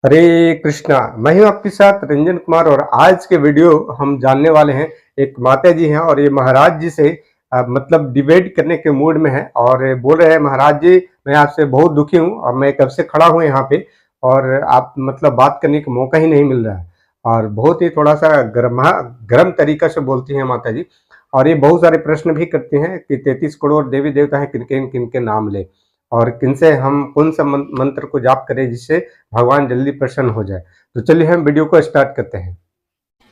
हरे कृष्णा। मैं हूं आपके साथ रंजन कुमार और आज के वीडियो हम जानने वाले हैं। एक माता जी हैं और ये महाराज जी से मतलब डिबेट करने के मूड में है और ये बोल रहे हैं, महाराज जी मैं आपसे बहुत दुखी हूं और मैं कब से खड़ा हूं यहाँ पे और आप मतलब बात करने का मौका ही नहीं मिल रहा है। और बहुत ही थोड़ा सा गर्म तरीका से बोलती हैं माता जी और ये बहुत सारे प्रश्न भी करती हैं कि 33 करोड़ देवी देवता है, किनके किनके नाम ले और किनसे हम कौन सा मंत्र को जाप करें जिससे भगवान जल्दी प्रसन्न हो जाए। तो चलिए हम वीडियो को स्टार्ट करते हैं।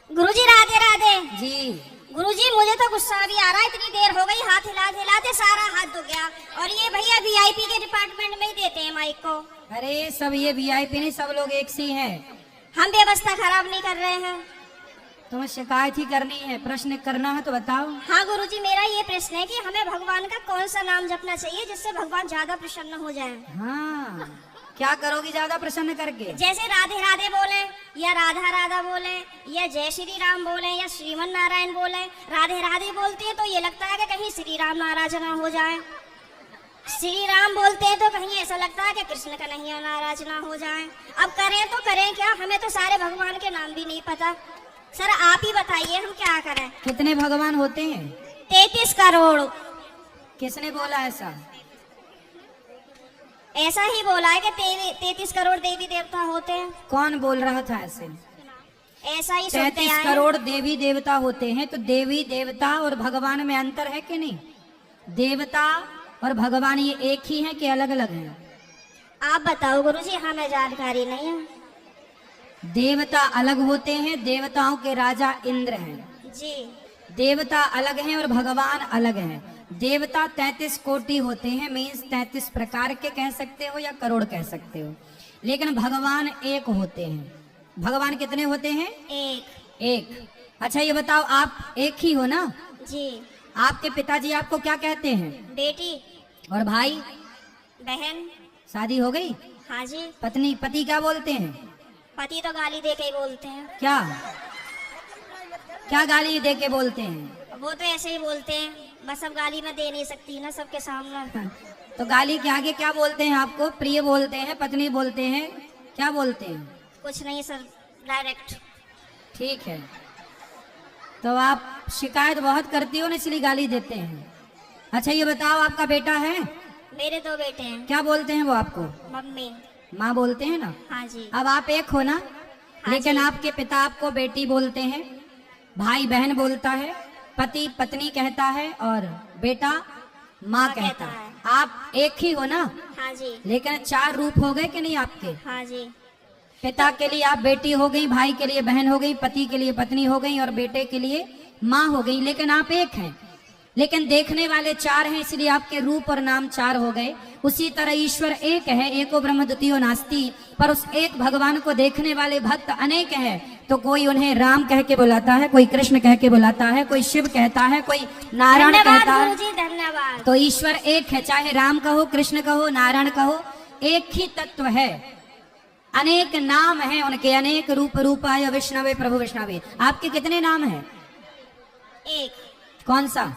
गुरुजी राधे राधे जी। गुरुजी मुझे तो गुस्सा भी आ रहा है, इतनी देर हो गई, हाथ हिलाते हिलाते सारा हाथ दुख गया। और ये भैया वीआईपी के डिपार्टमेंट में ही देते हैं माइक को। अरे सब ये वीआईपी नहीं, सब लोग एक सी हैं। हम व्यवस्था खराब नहीं कर रहे हैं। तुम्हें शिकायत ही करनी है, प्रश्न करना है तो बताओ। हाँ गुरुजी, मेरा ये प्रश्न है कि हमें भगवान का कौन सा नाम जपना चाहिए जिससे भगवान ज्यादा प्रसन्न हो जाए। हाँ, क्या करोगी ज्यादा प्रसन्न करके? जैसे राधे राधे बोले या राधा राधा बोले या जय श्री राम बोले या श्रीमन नारायण बोले। राधे राधे बोलते हैं तो ये लगता है कि कहीं श्री राम नाराज ना हो जाए। श्री राम बोलते हैं तो कहीं ऐसा लगता है कि कृष्ण का नहीं नाराज ना हो जाए। अब करें तो करें क्या, हमें तो सारे भगवान के नाम भी नहीं पता। सर आप ही बताइए हम क्या करें। कितने भगवान होते हैं? 33 करोड़। किसने बोला ऐसा? ऐसा ही बोला है कि 33 करोड़ देवी देवता होते हैं। कौन बोल रहा था ऐसे? ऐसा ही सुनते 33 आए हैं। करोड़ देवी देवता होते हैं तो देवी देवता और भगवान में अंतर है कि नहीं? देवता और भगवान ये एक ही है कि अलग अलग हैं? आप बताओ गुरुजी, हमें जानकारी नहीं है। देवता अलग होते हैं, देवताओं के राजा इंद्र हैं। जी। देवता अलग हैं और भगवान अलग हैं। देवता 33 कोटि होते हैं, मीन्स 33 प्रकार के कह सकते हो या करोड़ कह सकते हो, लेकिन भगवान एक होते हैं। भगवान कितने होते हैं? एक। अच्छा ये बताओ, आप एक ही हो ना? जी। आपके पिताजी आपको क्या कहते हैं? बेटी। और भाई बहन। शादी हो गई? हाँ जी। पति क्या बोलते हैं? पति तो गाली दे के ही बोलते हैं। क्या क्या गाली दे के बोलते हैं? वो तो ऐसे ही बोलते हैं, बस अब गाली मैं दे नहीं सकती ना सबके सामने। तो गाली के आगे क्या बोलते हैं आपको? प्रिय बोलते हैं, पत्नी बोलते हैं, क्या बोलते हैं? कुछ नहीं सर, डायरेक्ट। ठीक है, तो आप शिकायत बहुत करती हो ना इसलिए गाली देते हैं। अच्छा ये बताओ, आपका बेटा है? मेरे 2 बेटे हैं। क्या बोलते हैं वो आपको? मम्मी। माँ बोलते हैं ना? हाँ जी। अब आप एक हो ना? हाँ लेकिन जी। आपके पिता आपको बेटी बोलते हैं, भाई बहन बोलता है, पति पत्नी कहता है और बेटा माँ कहता है। आप एक ही हो ना? हाँ जी। लेकिन 4 रूप हो गए कि नहीं आपके? हाँ जी। पिता के लिए आप बेटी हो गई, भाई के लिए बहन हो गई, पति के लिए पत्नी हो गई और बेटे के लिए माँ हो गई, लेकिन आप एक हैं। लेकिन देखने वाले 4 हैं, इसलिए आपके रूप और नाम 4 हो गए। उसी तरह ईश्वर एक है, एको ब्रह्म द्वितीयो नास्ति, पर उस एक भगवान को देखने वाले भक्त अनेक हैं। तो कोई उन्हें राम कह के बुलाता है, कोई कृष्ण कह के बुलाता है, कोई शिव कहता है, कोई नारायण कहता है। गुरुजी धन्यवाद। तो ईश्वर एक है, चाहे राम कहो, कृष्ण कहो, नारायण कहो, एक ही तत्व है। अनेक नाम हैं उनके, अनेक रूपाय विष्णवे प्रभु विष्णवे। आपके कितने नाम हैं? एक। कौन सा?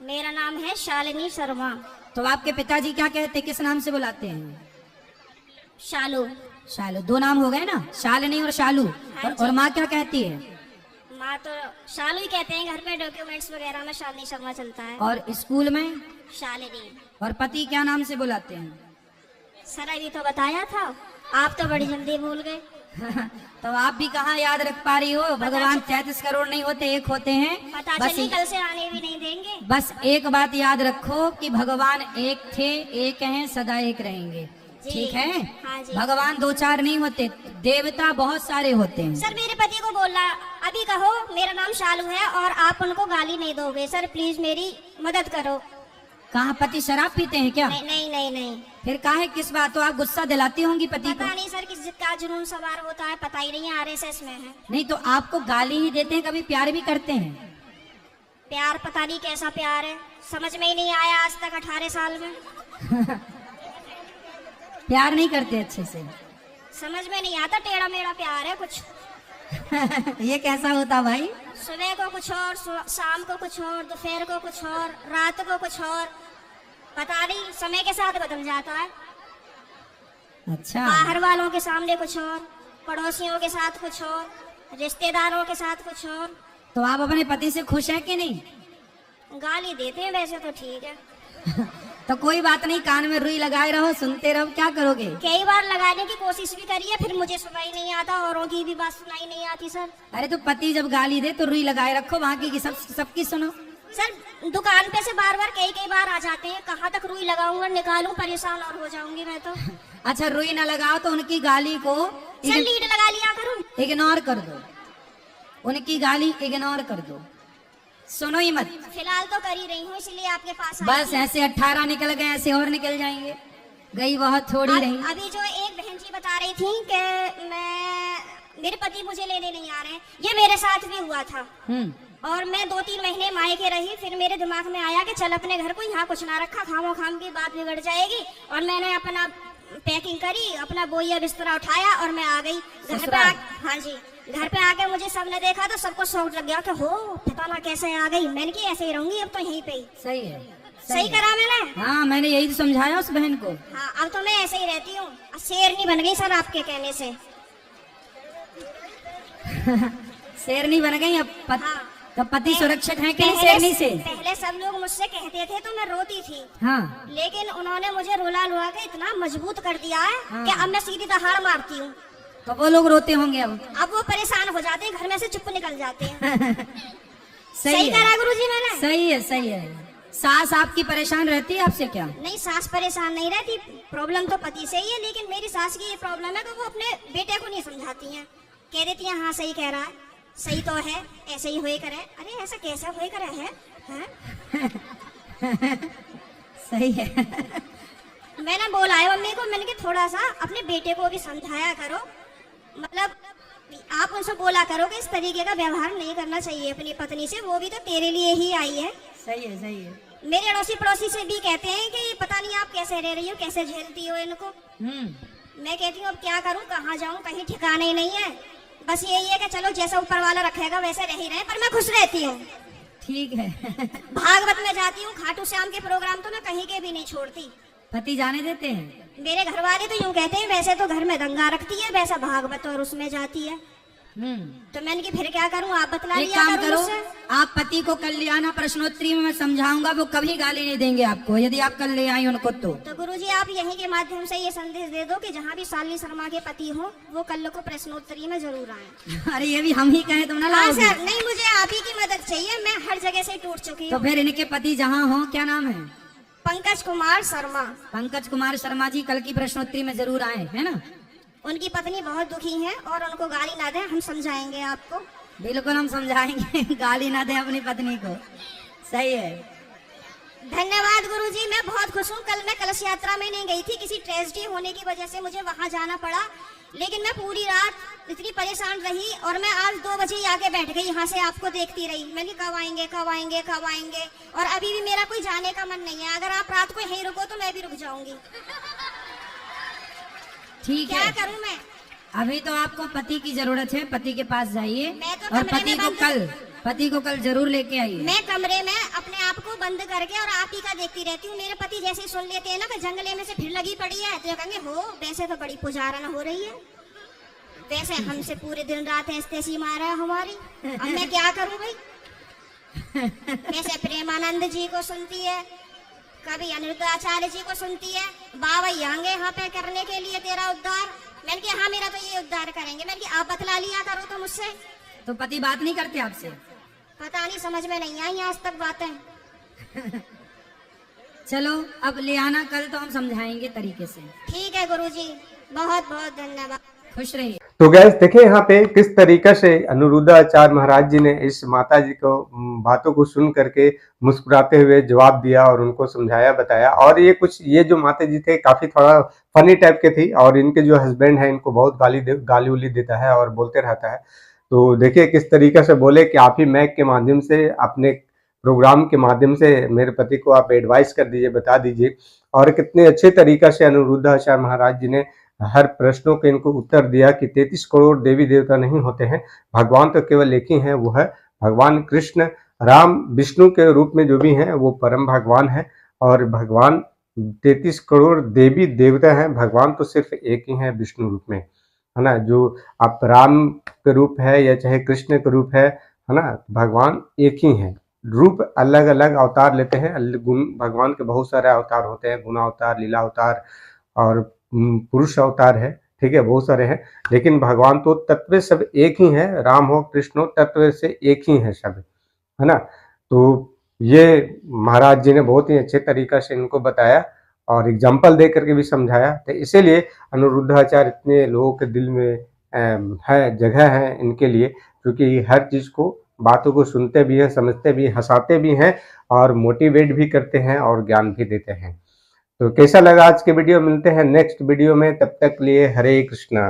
मेरा नाम है शालिनी शर्मा। तो आपके पिताजी क्या कहते, किस नाम से बुलाते हैं? शालू। शालू। 2 नाम हो गए ना, शालिनी और शालू। हाँ और माँ क्या कहती है? माँ तो शालू ही कहते हैं, घर पे डॉक्यूमेंट्स वगैरह में शालिनी शर्मा चलता है। और स्कूल में? शालिनी। और पति क्या नाम से बुलाते हैं? सर अभी तो बताया था, आप तो बड़ी जल्दी भूल गए। तो आप भी कहाँ याद रख पा रही हो? भगवान 33 करोड़ नहीं होते, एक होते हैं। पता बस चली कल से आने भी नहीं देंगे। बस एक बात याद रखो कि भगवान एक थे, एक हैं, सदा एक रहेंगे। ठीक है? हाँ जी। भगवान 2-4 नहीं होते, देवता बहुत सारे होते हैं। सर मेरे पति को बोला, अभी कहो मेरा नाम शालू है और आप उनको गाली नहीं दोगे। सर प्लीज मेरी मदद करो। कहाँ पति शराब पीते हैं क्या? नहीं नहीं नहीं नहीं। फिर काहे किस बात? तो आप गुस्सा दिलाती होंगी पति को? पता नहीं सर किस का जुनून सवार होता है, पता ही नहीं, आरएसएस में है। नहीं तो आपको गाली ही देते हैं, कभी प्यार भी करते हैं? प्यार पता नहीं कैसा प्यार है, समझ में ही नहीं आया आज तक 18 साल में। प्यार नहीं करते अच्छे से? समझ में नहीं आता, टेढ़ा मेढ़ा प्यार है कुछ। ये कैसा होता भाई? सुबह को कुछ और, शाम को कुछ और, दोपहर को कुछ और, रात को कुछ और, पता नहीं समय के साथ बदल जाता है। अच्छा, बाहर वालों के सामने कुछ और, पड़ोसियों के साथ कुछ और, रिश्तेदारों के साथ कुछ और। तो आप अपने पति से खुश हैं कि नहीं? गाली देते हैं वैसे तो ठीक है। तो कोई बात नहीं, कान में रुई लगाए रहो, सुनते रहो, क्या करोगे? कई बार लगाने की कोशिश भी करी है, फिर मुझे सुनाई नहीं आता, औरों की भी बात सुनाई नहीं आती सर। अरे तो पति जब गाली दे तो रुई लगाए रखो, बाकी की सबकी सुनो। सर दुकान पे से बार बार कई बार आ जाते हैं, कहाँ तक रुई लगाऊंगा, निकालूं, परेशान और हो जाऊंगी मैं तो। अच्छा, रुई ना लगाओ तो उनकी गाली को सर लीड लगा लिया करूं। इग्नोर कर दो, उनकी गाली इग्नोर कर दो, सुनो ही मत। फिलहाल तो कर ही रही हूँ, इसलिए आपके पास आई बस थी। ऐसे 18 निकल गए, ऐसे और निकल जाएंगे, गई बहुत थोड़ी रही। अभी जो एक बहन जी बता रही थी कि मेरे पति मुझे लेने नहीं आ रहे हैं, ये मेरे साथ भी हुआ था। और मैं 2-3 महीने मायके रही, फिर मेरे दिमाग में आया कि चल अपने घर को, यहाँ कुछ ना रखा, खामो खाम की बात बिगड़ जाएगी। और मैंने अपना पैकिंग करी, अपना बोइया बिस्तरा उठाया और मैं आ गई घर पे। हाँ जी, घर पे आके मुझे सबने देखा तो सबको शौक लग गया कि हो पता ना कैसे आ गई। मैंने की ऐसे ही रहूंगी अब तो यहीं पे ही। सही है, सही करा मैंने। हाँ, मैंने यही तो समझाया उस बहन को। हाँ, अब तो मैं ऐसे ही रहती हूँ, शेरनी बन गई सर आपके कहने से। शेरनी बन गई अब हाँ। तो पति सुरक्षित है कि नहीं शेरनी से? पहले सब लोग मुझसे कहते थे तो मैं रोती थी। हाँ, लेकिन उन्होंने मुझे रुला रुला के इतना मजबूत कर दिया है कि अब मैं सीधी दहाड़ मारती हूँ। तो वो लोग रोते होंगे अब वो परेशान हो जाते हैं, घर में से चुप निकल जाते हैं। सही करा है, गुरुजी मैंने। सही है, सही है। सास आपकी परेशान रहती है आपसे क्या? नहीं, सास परेशान नहीं रहती, प्रॉब्लम तो पति से ही है। लेकिन मेरी सास की ये प्रॉब्लम है कि वो अपने बेटे को नहीं समझाती हैं। कह देती हैं हाँ सही कह रहा है, सही तो है, ऐसे ही होए करे। अरे ऐसा कैसे होए करे है? सही है। मैंने बोला है मम्मी को, मैंने कि थोड़ा सा अपने बेटे को भी समझाया करो, मतलब आप उनसे बोला करो कि इस तरीके का व्यवहार नहीं करना चाहिए अपनी पत्नी से, वो भी तो तेरे लिए ही आई है। सही है, सही है। मेरे अड़ोसी पड़ोसी से भी कहते हैं कि पता नहीं आप कैसे रह रही हो, कैसे झेलती हो इनको। मैं कहती हूँ अब क्या करूँ, कहाँ जाऊँ, कहीं ठिकाने ही नहीं है। बस यही है कि चलो जैसा ऊपर वाला रखेगा वैसे रह ही रहे, पर मैं खुश रहती हूँ। ठीक है। भागवत में जाती हूँ, खाटू श्याम के प्रोग्राम तो मैं कहीं के भी नहीं छोड़ती। पति जाने देते हैं? मेरे घर वाले तो यूँ कहते हैं वैसे तो घर में दंगा रखती है, वैसा भागवत और उसमें जाती है। तो मैंने कि फिर क्या करूं, आप बतला एक लिया काम करो करो, मुझसे। आप पति को कल ले आना, प्रश्नोत्तरी में मैं समझाऊंगा, वो कभी गाली नहीं देंगे आपको यदि आप कल ले आई उनको। तो गुरुजी आप यहीं के माध्यम से ये संदेश दे दो कि जहाँ भी शालिनी शर्मा के पति हो वो कल को प्रश्नोत्तरी में जरूर आए। अरे ये भी हम ही कहें तुम ना हाँ लाओगे? सर, नहीं मुझे आप ही की मदद चाहिए, मैं हर जगह से टूट चुकी तो हूँ। फिर इनके पति जहाँ हो, क्या नाम है? पंकज कुमार शर्मा। पंकज कुमार शर्मा जी कल की प्रश्नोत्तरी में जरूर आए, है ना? उनकी पत्नी बहुत दुखी है और उनको गाली ना दें, हम समझाएंगे आपको। बिल्कुल हम समझाएंगे। गाली ना दें अपनी पत्नी को। सही है। धन्यवाद गुरुजी, मैं बहुत खुश हूँ। कल मैं कलश यात्रा में नहीं गई थी, किसी ट्रेजेडी होने की वजह से मुझे वहां जाना पड़ा। लेकिन मैं पूरी रात इतनी परेशान रही और मैं आज 2 बजे ही आके बैठ गई, यहाँ से आपको देखती रही। मैंने कब आएंगे कब आएंगे कब आएंगे, और अभी भी मेरा कोई जाने का मन नहीं है। अगर आप रात को यहीं रुको तो मैं भी रुक जाऊंगी। ठीक है, क्या करूं मैं? अभी तो आपको पति की जरूरत है, पति के पास जाइए मैं तो और कमरे में पति को कल जरूर लेके आइए। मैं कमरे में अपने आप को बंद करके और आप ही का देखती रहती हूँ। मेरे पति जैसे ही सुन लेते हैं ना कि जंगले में से फिर लगी पड़ी है, तो कहेंगे हो वैसे तो बड़ी पुजारन हो रही है, वैसे हमसे पूरे दिन रात ऐसी मारा है हमारी। अब मैं क्या करूं भाई? कैसे प्रेमानंद जी को सुनती है, कभी अनिरुद्धाचार्य जी को सुनती है, बाबा आएंगे यहाँ पे करने के लिए तेरा उद्धार। मैंने कहा हाँ मेरा तो ये उद्धार करेंगे। मैंने कहा आप बतला लिया करो तो मुझसे। तो पति बात नहीं करते आपसे? पता नहीं, समझ में नहीं आई आज तक बातें। चलो अब ले आना कल, तो हम समझाएंगे तरीके से। ठीक है गुरुजी, बहुत बहुत धन्यवाद। खुश रहिए। तो गैस देखें यहाँ पे किस तरीका से अनिरुद्धाचार्य महाराज जी ने इस माता जी को बातों को सुन करके मुस्कुराते हुए जवाब दिया और उनको समझाया बताया। और ये जो माता जी थे काफी थोड़ा फनी टाइप के थी, और इनके जो हस्बैंड है इनको बहुत गाली उली देता है और बोलते रहता है। तो देखिए किस तरीके से बोले कि आप ही मैक के माध्यम से, अपने प्रोग्राम के माध्यम से मेरे पति को आप एडवाइस कर दीजिए, बता दीजिए। और कितने अच्छे तरीका से अनिरुद्धाचार्य महाराज जी ने हर प्रश्नों के इनको उत्तर दिया कि 33 करोड़ देवी देवता नहीं होते हैं, भगवान तो केवल एक ही है, वो है भगवान कृष्ण। राम विष्णु के रूप में जो भी हैं वो परम भगवान है, और भगवान 33 करोड़ देवी देवता हैं, भगवान तो सिर्फ एक ही है विष्णु रूप में, है ना। जो आप राम के रूप है या चाहे कृष्ण के रूप है ना, भगवान एक ही है। रूप अलग अलग अवतार लेते हैं, गुण भगवान के बहुत सारे अवतार होते हैं, गुण अवतार, लीला अवतार और पुरुष अवतार है, ठीक है, बहुत सारे हैं। लेकिन भगवान तो तत्व सब एक ही है, राम हो कृष्ण हो, तत्व से एक ही है सब, है ना। तो ये महाराज जी ने बहुत ही अच्छे तरीका से इनको बताया और एग्जाम्पल दे करके भी समझाया। तो इसीलिए अनिरुद्धाचार्य इतने लोगों के दिल में है, जगह है इनके लिए, क्योंकि हर चीज़ को, बातों को सुनते भी हैं, समझते भी, हंसाते भी हैं और मोटिवेट भी करते हैं और ज्ञान भी देते हैं। तो कैसा लगा आज के वीडियो, मिलते हैं नेक्स्ट वीडियो में, तब तक लिए हरे कृष्णा।